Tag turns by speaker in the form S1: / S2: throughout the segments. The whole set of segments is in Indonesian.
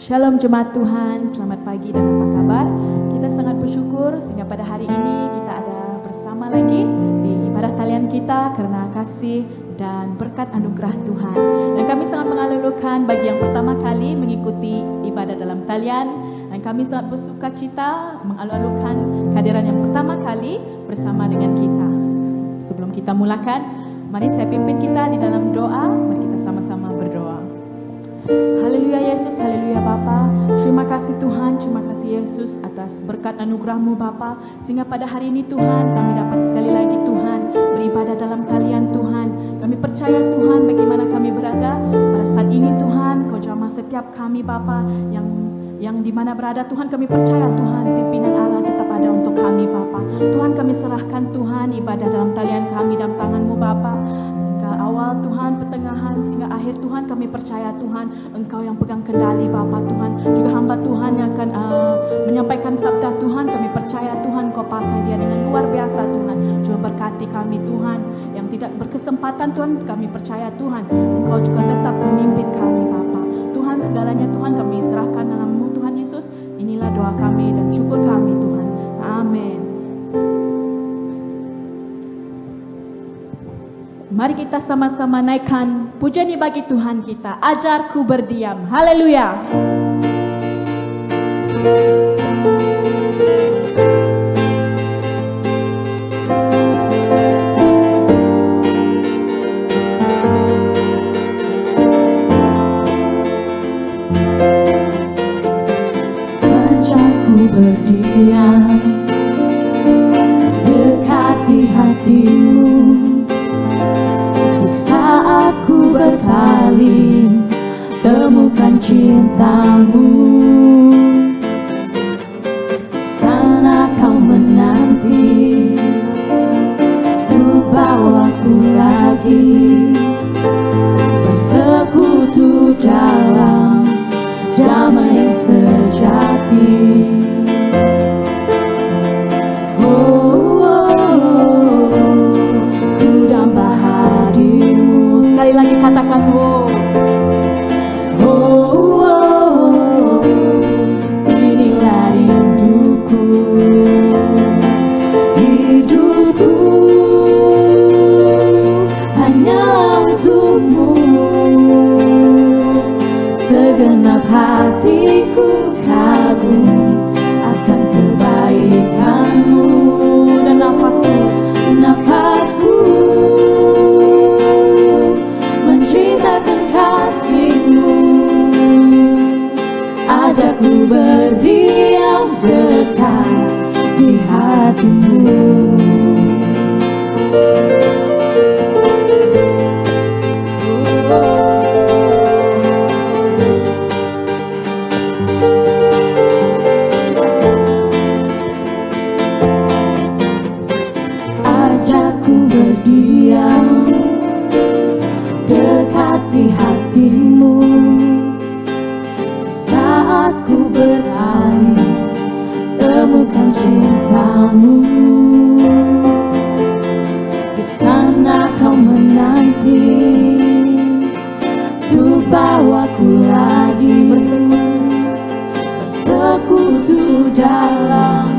S1: Shalom jemaat Tuhan, selamat pagi dan apa kabar? Kita sangat bersyukur sehingga pada hari ini kita ada bersama lagi di ibadah talian kita karena kasih dan berkat anugerah Tuhan. Dan kami sangat mengalulukan bagi yang pertama kali mengikuti ibadah dalam talian, dan kami sangat bersuka cita mengalulukan kehadiran yang pertama kali bersama dengan kita. Sebelum kita mulakan, mari saya pimpin kita di dalam doa, mari kita sama-sama berdoa. Haleluya Yesus, haleluya Bapa. Terima kasih Tuhan, terima kasih Yesus atas berkat anugerah-Mu Bapa. Sehingga pada hari ini Tuhan kami dapat sekali lagi Tuhan beribadah dalam talian Tuhan. Kami percaya Tuhan bagaimana kami berada pada saat ini Tuhan. Kau jamah setiap kami Bapa yang di mana berada Tuhan, kami percaya Tuhan pimpinan Allah tetap ada untuk kami Bapa. Tuhan kami serahkan Tuhan ibadah dalam talian kami dalam tangan-Mu Bapa. Awal Tuhan, pertengahan sehingga akhir Tuhan, kami percaya Tuhan Engkau yang pegang kendali Bapa Tuhan. Juga hamba Tuhan yang akan menyampaikan sabda Tuhan, kami percaya Tuhan Kau pakai dia dengan luar biasa Tuhan. Juga berkati kami Tuhan yang tidak berkesempatan Tuhan, kami percaya Tuhan Engkau juga tetap memimpin kami Bapa. Tuhan segalanya Tuhan kami serahkan dalam-Mu Tuhan Yesus. Inilah doa kami dan syukur kami Tuhan. Amin. Mari kita sama-sama naikkan pujian bagi Tuhan kita. Ajarku berdiam. Haleluya.
S2: Ajarku berdiam dekat di hati-Mu. Saat ku berpaling, temukan cinta-Mu. Sana Kau menanti untuk bawaku lagi bersekutu dalam damai sejati.
S1: Sekali lagi katakan
S2: inilah rinduku, hidupku hanya untuk-Mu. Segenap hatiku kagum akan kebaikan-Mu, dan nafasku menceritakan kasih-Mu. Ajarku berdiam dekat di hati-Mu. Ajarku berdiam dekat di hati-Mu. Saat ku berpaling, temukan cinta-Mu. Di sana Kau menanti untuk bawaku lagi bersekutu dalam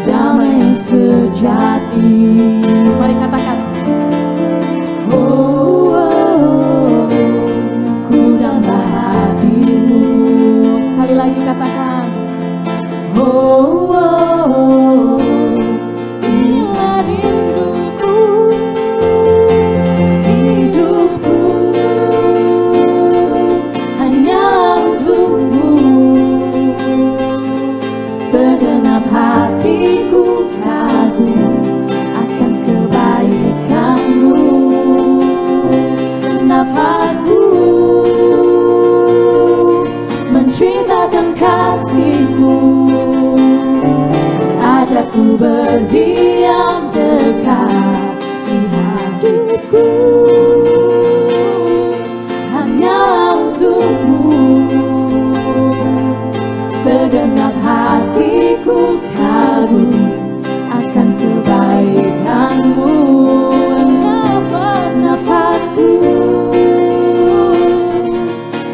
S2: damai sejati.
S1: Mari katakan sekali lagi katakan
S2: inilah rinduku, hidupku hanya untuk-Mu. Segenap hatiku kagum akan kebaikan-Mu. Nafasku menceritakan kasih-Mu. Ajarku berdiam dekat di hidupku hanya untuk-Mu. Segenap hatiku kagum akan kebaikan-Mu. Nafasku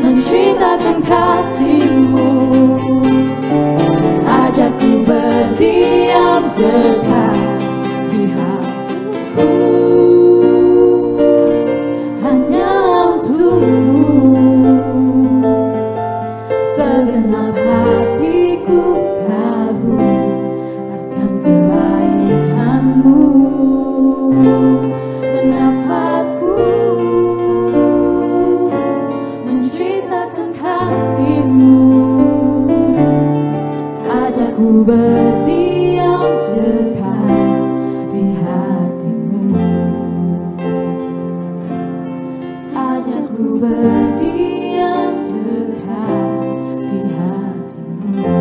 S2: menceritakan kasih-Mu. berdiam dekat di hatimu.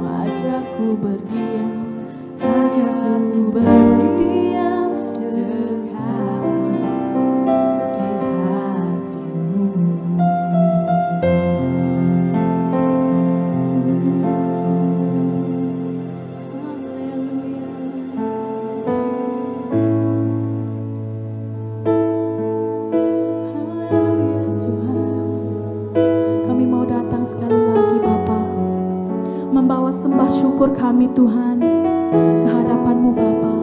S1: Ajakku berdiam,
S2: Ajakku berdiam dekat di hatimu.
S1: Haleluya Tuhan. Kami mau datang sekali lagi Bapa, membawa sembah syukur kami Tuhan ke hadapan-Mu Bapa.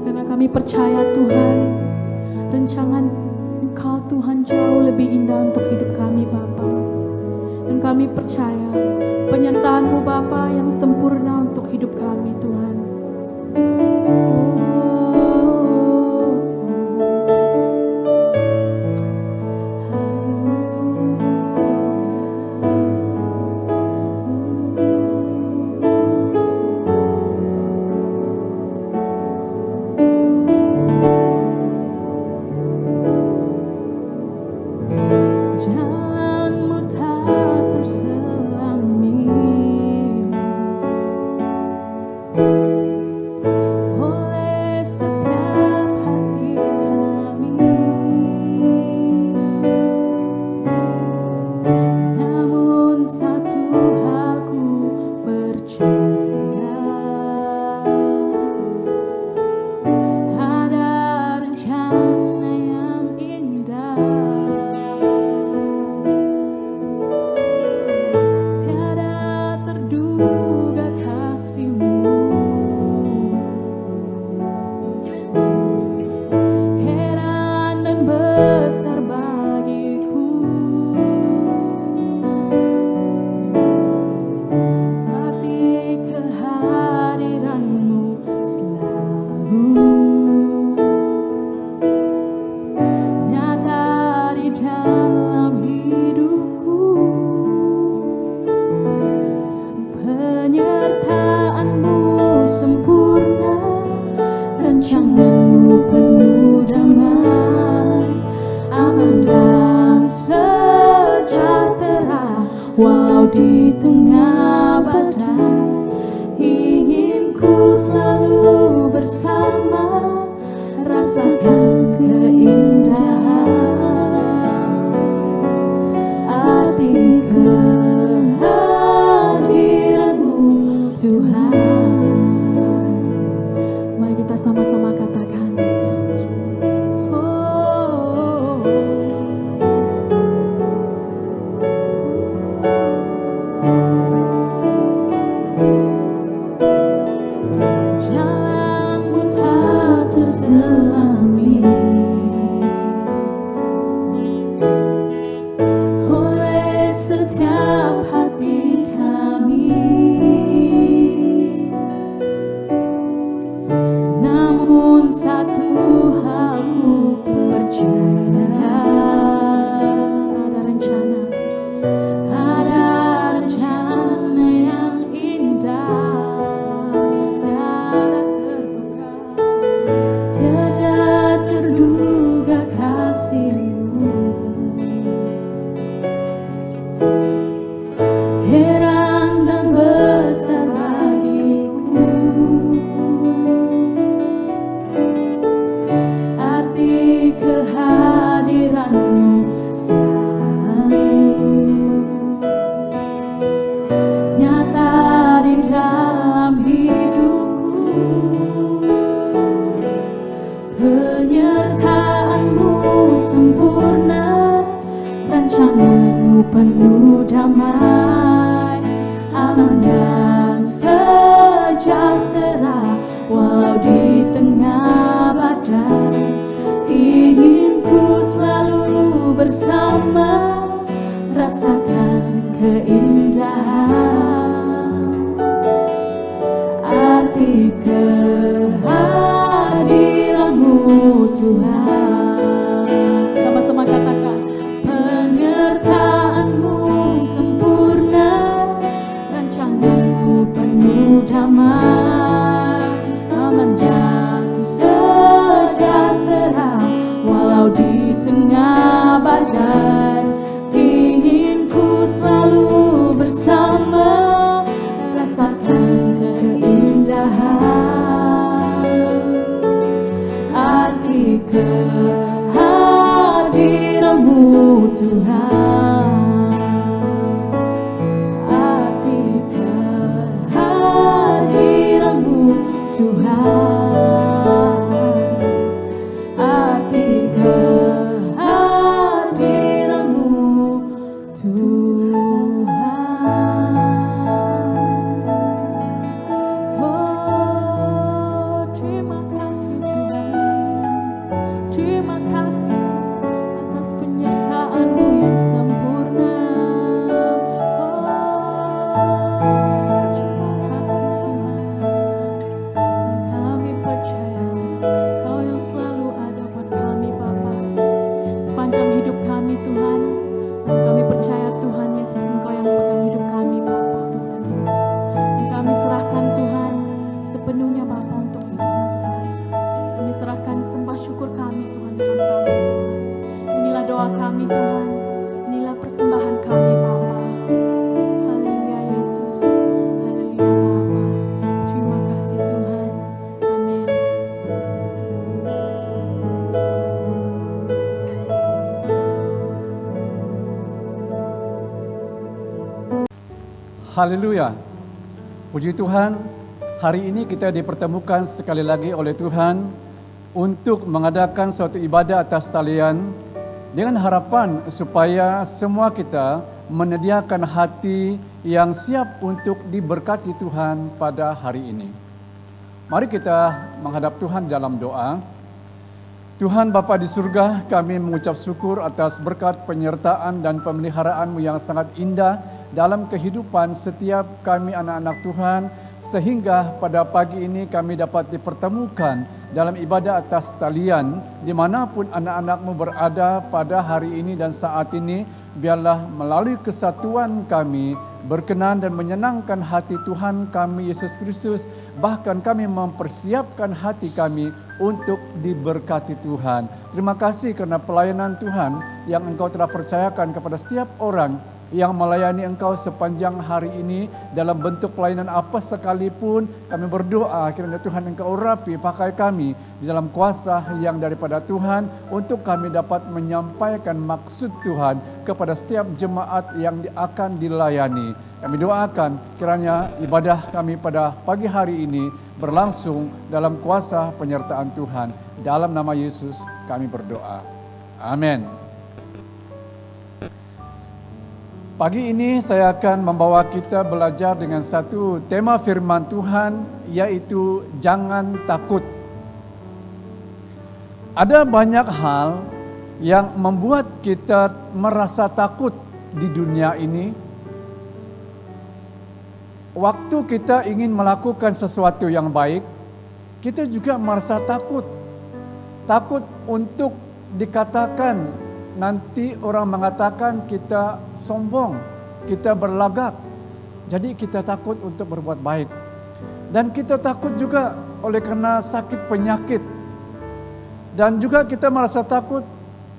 S1: Karena kami percaya Tuhan, rencangan Engkau Tuhan jauh lebih indah untuk hidup kami Bapa. Dan kami percaya penyertaan-Mu Bapa yang sempurna untuk hidup kami Tuhan.
S2: Jalanmu tak terselami oleh setiap hati kami. Namun satu hal ku percaya, ada rencana yang indah. Tiada terduga kasih-Mu, heran dan besar bagiku. Arti kehadiran-Mu selalu nyata di dalam hidupku. Penyertaan-Mu sempurna, rancangan-Mu penuh damai, aman dan sejahtera walau di tengah badai. Ingin ku selalu bersama, rasakan keindahan arti kehadiran-Mu Tuhan.
S1: Mari kita sama-sama katakan,
S2: Oh, jalanmu tak terselami oleh setiap hati kami. Namun satu hal ku percaya,
S1: ada rencana,
S2: ada rencana yang indah. Tiada terduga kasih-Mu, heran dan besar bagiku. Arti kehadiran-Mu selalu nyata di dalam hidupku. Penyertaan-Mu sempurna, rancangan-Mu penuh damai, aman dan sejahtera walau di tengah badai. Ingin ku selalu bersama, rasakan keindahan arti kehadiran-Mu Tuhan.
S1: sama-sama katakan,
S2: Penyertaan-Mu sempurna, rancangan-Mu penuh damai, aman dan sejahtera walau di tengah badai. Tuhan, arti kehadiran-Mu Tuhan, arti kehadiran-Mu Tuhan. Oh, terima kasih Tuhan, terima kasih atas penyertaan-Mu yang sempurna. Oh, terima kasih Tuhan. Kami percaya Kau yang selalu ada buat kami Bapa sepanjang hidup kami Tuhan. Dan kami percaya Tuhan Yesus Engkau yang pegang hidup kami Bapa Tuhan Yesus. Dan kami serahkan Tuhan sepenuhnya Bapa untuk hidupmu Tuhan. Kami serahkan sembah syukur kami Tuhan dalam tangan Tuhan. Inilah doa kami Tuhan, inilah persembahan kami Bapa. Haleluya Yesus, haleluya Bapa. Terima kasih Tuhan, amin.
S3: Haleluya. Puji Tuhan, hari ini kita dipertemukan sekali lagi oleh Tuhan untuk mengadakan suatu ibadah atas talian dengan harapan supaya semua kita menyediakan hati yang siap untuk diberkati Tuhan pada hari ini. Mari kita menghadap Tuhan dalam doa. Tuhan Bapa di surga, kami mengucap syukur atas berkat penyertaan dan pemeliharaan-Mu yang sangat indah dalam kehidupan setiap kami anak-anak Tuhan, sehingga pada pagi ini kami dapat dipertemukan dalam ibadah atas talian dimanapun anak-anak-Mu berada pada hari ini dan saat ini. Biarlah melalui kesatuan kami berkenan dan menyenangkan hati Tuhan kami Yesus Kristus, bahkan kami mempersiapkan hati kami untuk diberkati Tuhan. Terima kasih karena pelayanan Tuhan yang Engkau telah percayakan kepada setiap orang yang melayani Engkau sepanjang hari ini dalam bentuk pelayanan apa sekalipun. Kami berdoa kiranya Tuhan Engkau urapi pakai kami di dalam kuasa yang daripada Tuhan untuk kami dapat menyampaikan maksud Tuhan kepada setiap jemaat yang akan dilayani. Kami doakan kiranya ibadah kami pada pagi hari ini berlangsung dalam kuasa penyertaan Tuhan. Dalam nama Yesus kami berdoa. Amin. Pagi ini saya akan membawa kita belajar dengan satu tema firman Tuhan, yaitu jangan takut. Ada banyak hal yang membuat kita merasa takut di dunia ini. Waktu kita ingin melakukan sesuatu yang baik, kita juga merasa takut. Takut untuk dikatakan, nanti orang mengatakan kita sombong, kita berlagak. Jadi kita takut untuk berbuat baik. Dan kita takut juga oleh karena sakit penyakit. Dan juga kita merasa takut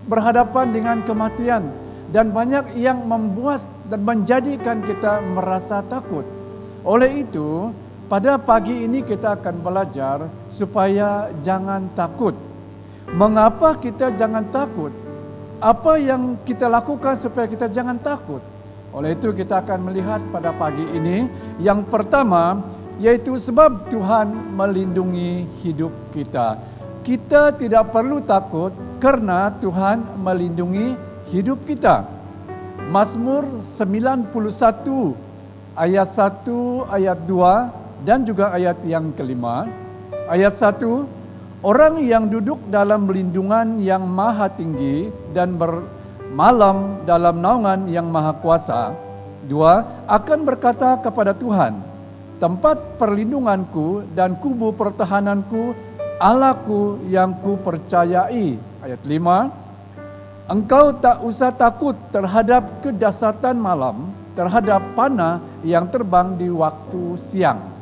S3: berhadapan dengan kematian. Dan banyak yang membuat dan menjadikan kita merasa takut. Oleh itu, pada pagi ini kita akan belajar supaya jangan takut. Mengapa kita jangan takut? Apa yang kita lakukan supaya kita jangan takut? Oleh itu kita akan melihat pada pagi ini yang pertama, yaitu sebab Tuhan melindungi hidup kita. Kita tidak perlu takut karena Tuhan melindungi hidup kita. Mazmur 91 ayat 1, ayat 2 dan juga ayat yang kelima. Ayat 1, orang yang duduk dalam lindungan yang maha tinggi dan bermalam dalam naungan yang maha kuasa. 2, akan berkata kepada Tuhan, tempat perlindunganku dan kubu pertahananku, Allahku yang ku percayai. Ayat 5, engkau tak usah takut terhadap kedahsyatan malam, terhadap panah yang terbang di waktu siang.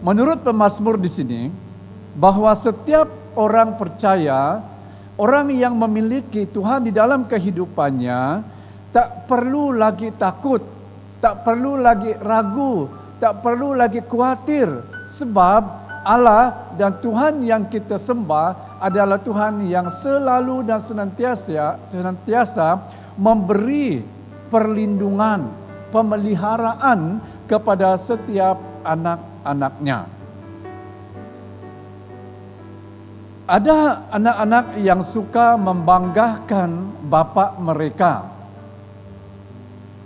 S3: Menurut pemazmur di sini, bahwa setiap orang percaya, orang yang memiliki Tuhan di dalam kehidupannya, tak perlu lagi takut, tak perlu lagi ragu, tak perlu lagi khawatir. Sebab Allah dan Tuhan yang kita sembah adalah Tuhan yang selalu dan senantiasa memberi perlindungan, pemeliharaan kepada setiap anak-anaknya. Ada anak-anak yang suka membanggakan bapa mereka.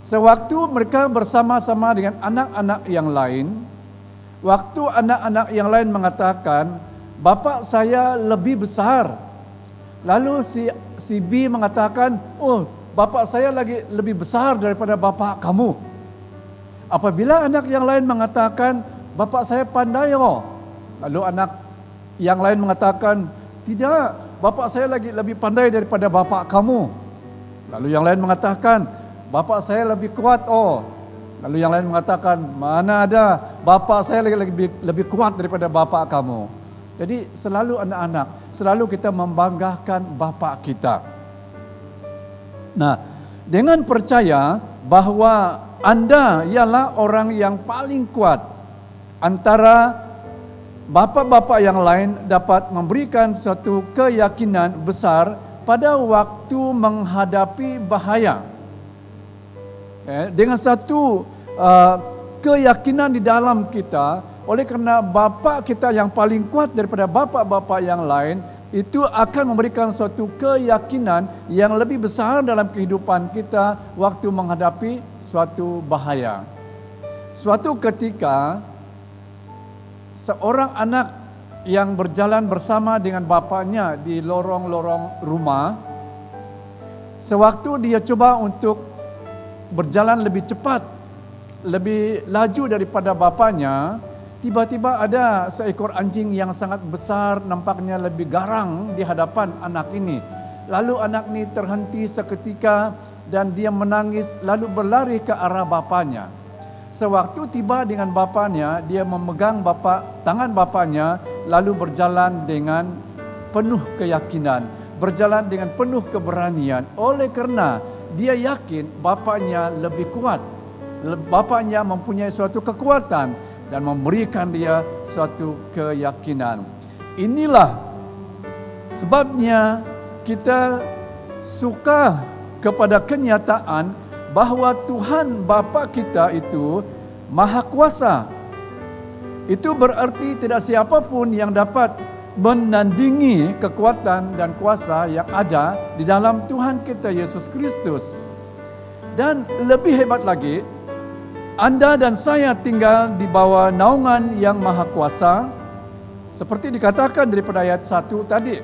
S3: Sewaktu mereka bersama-sama dengan anak-anak yang lain, waktu anak-anak yang lain mengatakan, "Bapak saya lebih besar." Lalu si B mengatakan, "Oh, bapak saya lagi lebih besar daripada bapak kamu." Apabila anak yang lain mengatakan, "Bapak saya pandai oh." Lalu anak yang lain mengatakan, "Tidak, bapak saya lagi lebih pandai daripada bapak kamu." Lalu yang lain mengatakan, "Bapak saya lebih kuat oh." Lalu yang lain mengatakan, "Mana ada, bapak saya lebih kuat daripada bapak kamu." Jadi selalu anak-anak, selalu kita membanggakan bapak kita. Nah, dengan percaya bahwa Anda ialah orang yang paling kuat antara bapak-bapak yang lain, dapat memberikan suatu keyakinan besar pada waktu menghadapi bahaya. Dengan satu keyakinan di dalam kita, oleh karena bapa kita yang paling kuat daripada bapa-bapa yang lain, itu akan memberikan suatu keyakinan yang lebih besar dalam kehidupan kita waktu menghadapi suatu bahaya. Suatu ketika, seorang anak yang berjalan bersama dengan bapaknya di lorong-lorong rumah, sewaktu dia coba untuk berjalan lebih cepat, lebih laju daripada bapaknya, tiba-tiba ada seekor anjing yang sangat besar, nampaknya lebih garang di hadapan anak ini. Lalu anak ini terhenti seketika dan dia menangis lalu berlari ke arah bapaknya. Sewaktu tiba dengan bapaknya, dia memegang tangan bapaknya lalu berjalan dengan penuh keyakinan, berjalan dengan penuh keberanian. Oleh karena dia yakin bapaknya lebih kuat, bapaknya mempunyai suatu kekuatan dan memberikan dia suatu keyakinan. Inilah sebabnya kita suka kepada kenyataan bahwa Tuhan Bapa kita itu Maha Kuasa. Itu berarti tidak siapapun yang dapat menandingi kekuatan dan kuasa yang ada di dalam Tuhan kita Yesus Kristus. Dan lebih hebat lagi, Anda dan saya tinggal di bawah naungan yang Maha Kuasa, seperti dikatakan daripada ayat 1 tadi.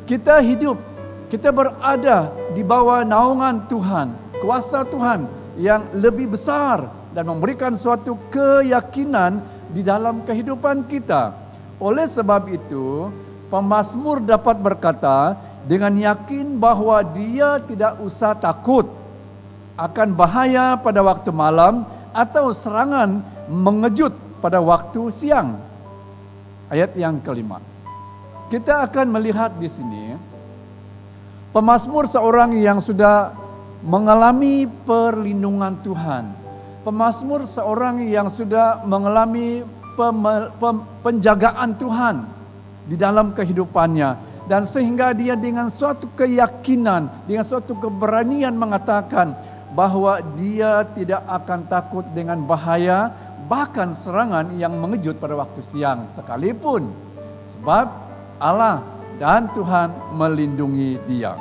S3: Kita hidup, kita berada di bawah naungan Tuhan, kuasa Tuhan yang lebih besar dan memberikan suatu keyakinan di dalam kehidupan kita. Oleh sebab itu, pemazmur dapat berkata dengan yakin bahwa dia tidak usah takut akan bahaya pada waktu malam atau serangan mengejut pada waktu siang. Ayat yang kelima. Kita akan melihat di sini pemazmur seorang yang sudah mengalami perlindungan Tuhan. Pemazmur seorang yang sudah mengalami penjagaan Tuhan di dalam kehidupannya, dan sehingga dia dengan suatu keyakinan, dengan suatu keberanian mengatakan bahwa dia tidak akan takut dengan bahaya, bahkan serangan yang mengejut pada waktu siang sekalipun, sebab Allah dan Tuhan melindungi dia.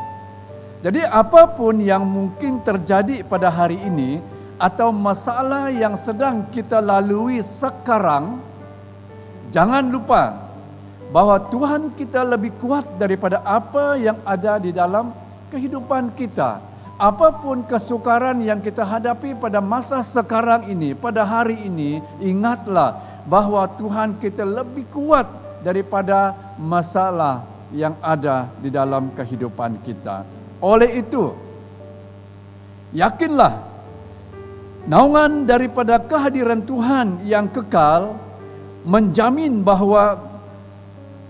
S3: Jadi apapun yang mungkin terjadi pada hari ini atau masalah yang sedang kita lalui sekarang, jangan lupa bahwa Tuhan kita lebih kuat daripada apa yang ada di dalam kehidupan kita. Apapun kesukaran yang kita hadapi pada masa sekarang ini, pada hari ini, ingatlah bahwa Tuhan kita lebih kuat daripada masalah yang ada di dalam kehidupan kita. Oleh itu, yakinlah naungan daripada kehadiran Tuhan yang kekal menjamin bahwa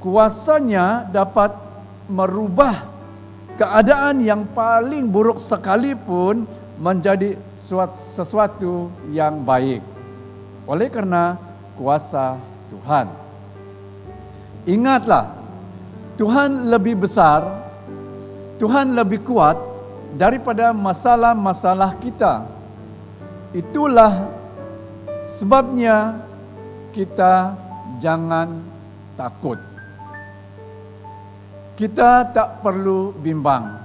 S3: kuasanya dapat merubah keadaan yang paling buruk sekalipun menjadi sesuatu yang baik. Oleh karena kuasa Tuhan. Ingatlah Tuhan lebih besar, Tuhan lebih kuat daripada masalah-masalah kita. Itulah sebabnya kita jangan takut. Kita tak perlu bimbang.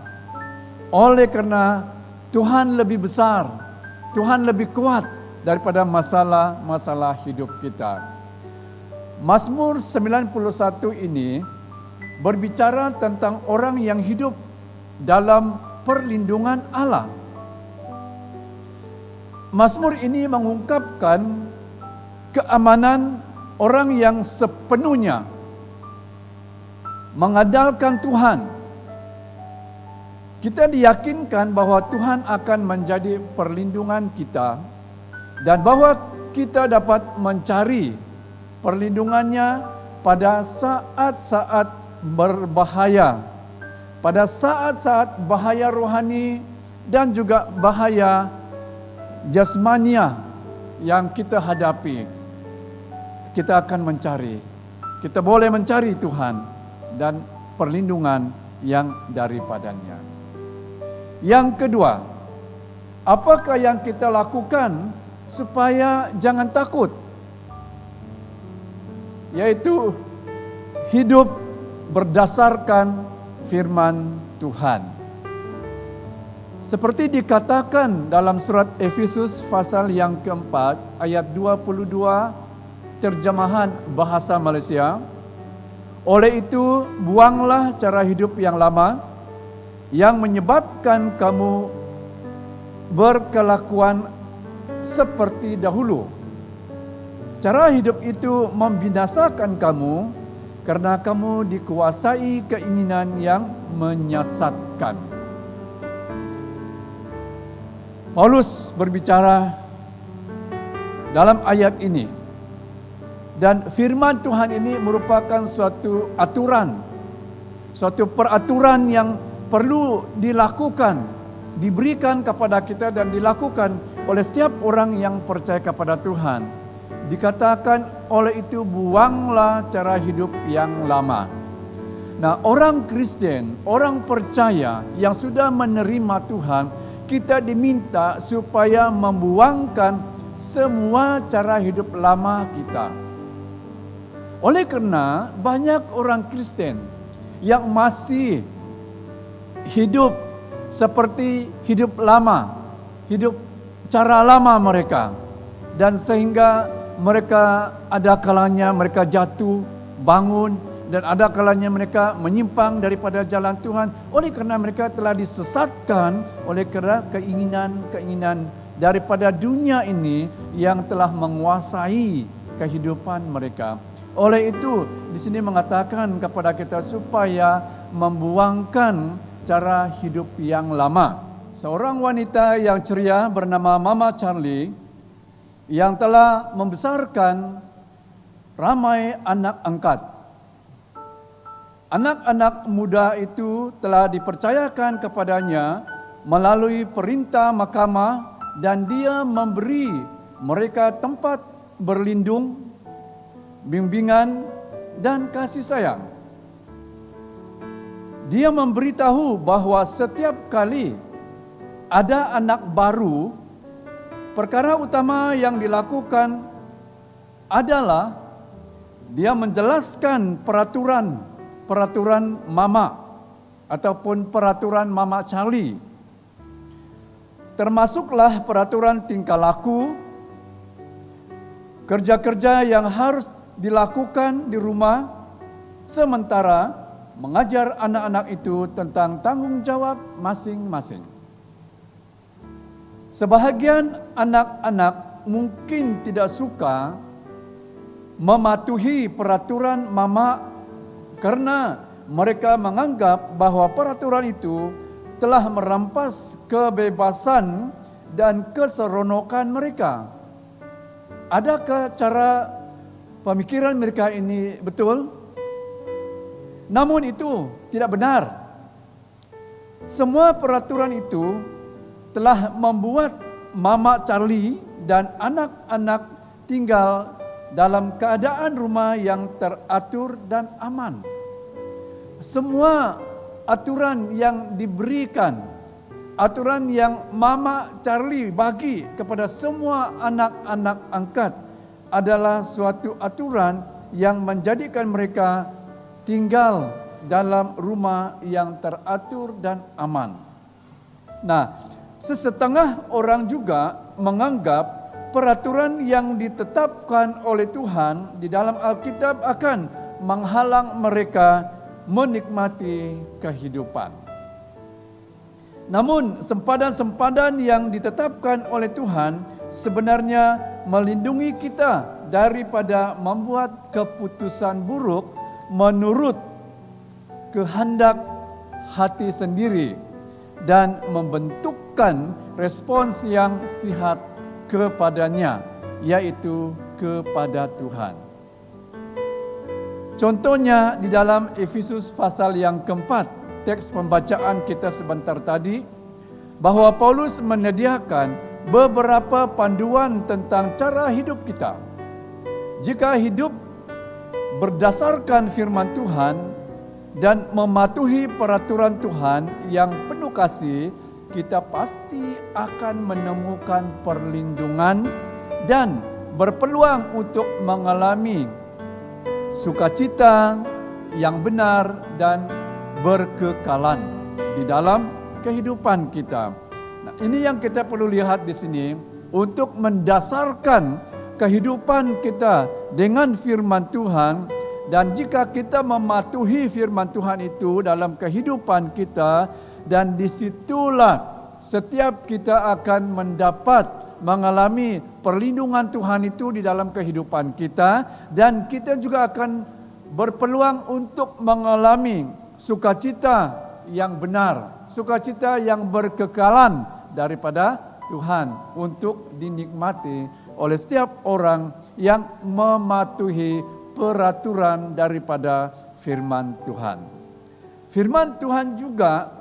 S3: Oleh karena Tuhan lebih besar, Tuhan lebih kuat daripada masalah-masalah hidup kita. Mazmur 91 ini berbicara tentang orang yang hidup dalam perlindungan Allah. Mazmur ini mengungkapkan keamanan orang yang sepenuhnya mengandalkan Tuhan. Kita diyakinkan bahwa Tuhan akan menjadi perlindungan kita dan bahwa kita dapat mencari perlindungannya pada saat-saat berbahaya, pada saat-saat bahaya rohani dan juga bahaya jasmania yang kita hadapi. Kita akan mencari, kita boleh mencari Tuhan dan perlindungan yang daripadanya. Yang kedua, apakah yang kita lakukan supaya jangan takut? Yaitu hidup berdasarkan firman Tuhan. Seperti dikatakan dalam surat Efesus pasal yang keempat ayat 22 terjemahan bahasa Malaysia. Oleh itu buanglah cara hidup yang lama yang menyebabkan kamu berkelakuan seperti dahulu. Cara hidup itu membinasakan kamu karena kamu dikuasai keinginan yang menyesatkan. Paulus berbicara dalam ayat ini, dan firman Tuhan ini merupakan suatu aturan, suatu peraturan yang perlu dilakukan, diberikan kepada kita dan dilakukan oleh setiap orang yang percaya kepada Tuhan. Dikatakan oleh itu buanglah cara hidup yang lama. Nah, orang Kristen, orang percaya yang sudah menerima Tuhan, kita diminta supaya membuangkan semua cara hidup lama kita. Oleh karena banyak orang Kristen yang masih hidup seperti hidup lama, hidup cara lama mereka, dan sehingga mereka ada kalanya mereka jatuh, bangun, dan ada kalanya mereka menyimpang daripada jalan Tuhan oleh karena mereka telah disesatkan oleh karena keinginan-keinginan daripada dunia ini yang telah menguasai kehidupan mereka. Oleh itu, di sini mengatakan kepada kita supaya membuangkan cara hidup yang lama. Seorang wanita yang ceria bernama Mama Charlie yang telah membesarkan ramai anak angkat. Anak-anak muda itu telah dipercayakan kepadanya melalui perintah mahkamah dan dia memberi mereka tempat berlindung, bimbingan, dan kasih sayang. Dia memberitahu bahwa setiap kali ada anak baru, perkara utama yang dilakukan adalah dia menjelaskan peraturan mama ataupun peraturan Mama Charlie. Termasuklah peraturan tingkah laku, kerja-kerja yang harus dilakukan di rumah, sementara mengajar anak-anak itu tentang tanggung jawab masing-masing. Sebahagian anak-anak mungkin tidak suka mematuhi peraturan mama karena mereka menganggap bahwa peraturan itu telah merampas kebebasan dan keseronokan mereka. Adakah cara pemikiran mereka ini betul? Namun itu tidak benar. Semua peraturan itu telah membuat Mama Charlie dan anak-anak tinggal dalam keadaan rumah yang teratur dan aman. semua aturan yang diberikan, aturan yang Mama Charlie bagi kepada semua anak-anak angkat adalah suatu aturan yang menjadikan mereka tinggal dalam rumah yang teratur dan aman. Nah, sesetengah orang juga menganggap peraturan yang ditetapkan oleh Tuhan di dalam Alkitab akan menghalang mereka menikmati kehidupan. Namun sempadan-sempadan yang ditetapkan oleh Tuhan sebenarnya melindungi kita daripada membuat keputusan buruk menurut kehendak hati sendiri dan membentukkan respons yang sihat kepadanya, yaitu kepada Tuhan. Contohnya di dalam Efesus pasal yang keempat, teks pembacaan kita sebentar tadi, bahwa Paulus menyediakan beberapa panduan tentang cara hidup kita. Jika hidup berdasarkan firman Tuhan dan mematuhi peraturan Tuhan yang penuh kasih, kita pasti akan menemukan perlindungan dan berpeluang untuk mengalami sukacita yang benar dan berkekalan di dalam kehidupan kita. Nah, ini yang kita perlu lihat di sini untuk mendasarkan kehidupan kita dengan firman Tuhan, dan jika kita mematuhi firman Tuhan itu dalam kehidupan kita, dan disitulah setiap kita akan mengalami perlindungan Tuhan itu di dalam kehidupan kita, dan kita juga akan berpeluang untuk mengalami sukacita yang benar, sukacita yang berkekalan daripada Tuhan untuk dinikmati oleh setiap orang yang mematuhi peraturan daripada firman Tuhan. Firman Tuhan juga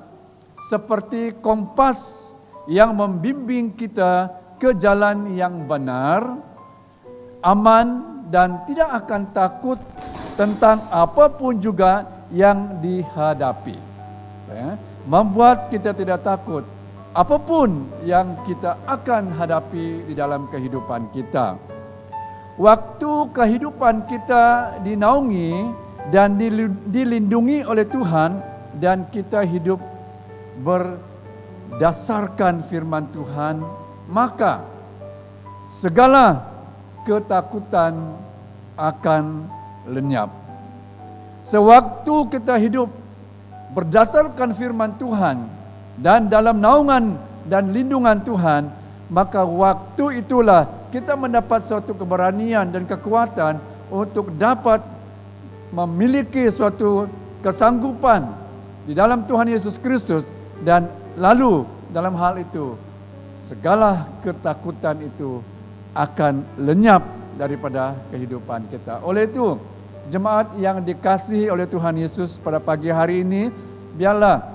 S3: seperti kompas yang membimbing kita ke jalan yang benar, aman, dan tidak akan takut tentang apapun juga yang dihadapi. Membuat kita tidak takut apapun yang kita akan hadapi di dalam kehidupan kita. Waktu kehidupan kita dinaungi dan dilindungi oleh Tuhan, dan kita hidup berdasarkan firman Tuhan, maka segala ketakutan akan lenyap. Sewaktu kita hidup berdasarkan firman Tuhan dan dalam naungan dan lindungan Tuhan, maka waktu itulah kita mendapat suatu keberanian dan kekuatan untuk dapat memiliki suatu kesanggupan di dalam Tuhan Yesus Kristus, dan lalu dalam hal itu segala ketakutan itu akan lenyap daripada kehidupan kita. Oleh itu, jemaat yang dikasihi oleh Tuhan Yesus pada pagi hari ini, biarlah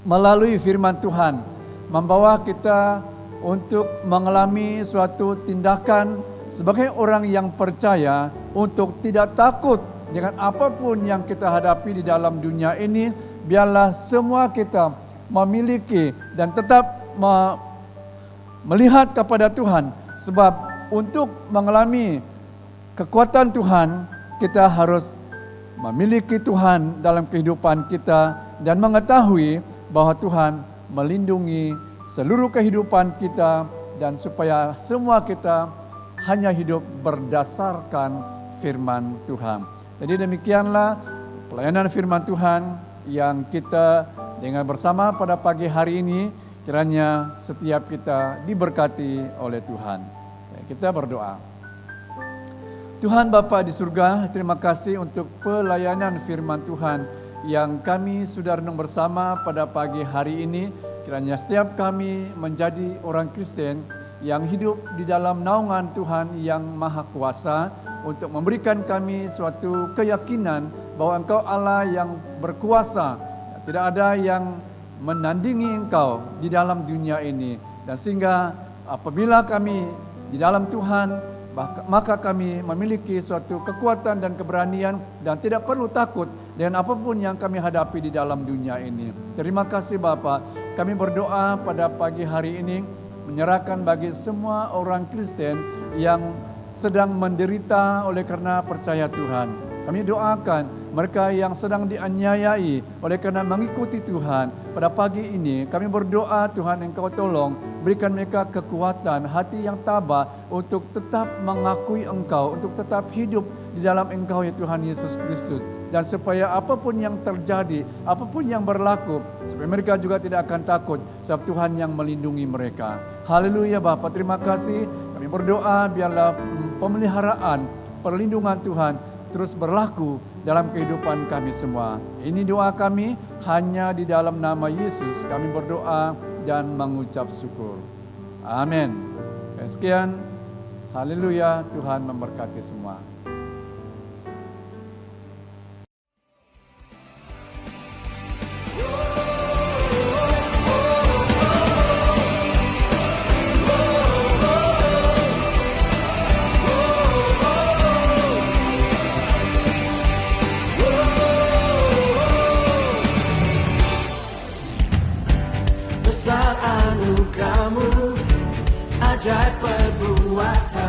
S3: melalui firman Tuhan membawa kita untuk mengalami suatu tindakan sebagai orang yang percaya untuk tidak takut dengan apapun yang kita hadapi di dalam dunia ini. Biarlah semua kita memiliki dan tetap melihat kepada Tuhan, sebab untuk mengalami kekuatan Tuhan, kita harus memiliki Tuhan dalam kehidupan kita dan mengetahui bahwa Tuhan melindungi seluruh kehidupan kita, dan supaya semua kita hanya hidup berdasarkan firman Tuhan. Jadi demikianlah pelayanan firman Tuhan yang kita dengar bersama pada pagi hari ini. Kiranya setiap kita diberkati oleh Tuhan. Kita berdoa. Tuhan Bapa di surga, terima kasih untuk pelayanan firman Tuhan yang kami sudah renung bersama pada pagi hari ini. Kiranya setiap kami menjadi orang Kristen yang hidup di dalam naungan Tuhan yang Maha Kuasa, untuk memberikan kami suatu keyakinan bahwa Engkau Allah yang berkuasa. Tidak ada yang menandingi Engkau di dalam dunia ini. Dan sehingga apabila kami di dalam Tuhan, maka kami memiliki suatu kekuatan dan keberanian, dan tidak perlu takut dengan apapun yang kami hadapi di dalam dunia ini. Terima kasih Bapa. Kami berdoa pada pagi hari ini menyerahkan bagi semua orang Kristen yang sedang menderita oleh karena percaya Tuhan. Kami doakan mereka yang sedang dianiayai oleh karena mengikuti Tuhan. Pada pagi ini kami berdoa Tuhan Engkau tolong berikan mereka kekuatan, hati yang tabah untuk tetap mengakui Engkau, untuk tetap hidup di dalam Engkau ya Tuhan Yesus Kristus. Dan supaya apapun yang terjadi, apapun yang berlaku, supaya mereka juga tidak akan takut sebab Tuhan yang melindungi mereka. Haleluya Bapa, terima kasih. Kami berdoa biarlah pemeliharaan, perlindungan Tuhan terus berlaku dalam kehidupan kami semua. Ini doa kami, hanya di dalam nama Yesus kami berdoa dan mengucap syukur. Amin. Sekian, haleluya, Tuhan memberkati semua.
S4: Besar anugerahmu, ajaib perbuatan.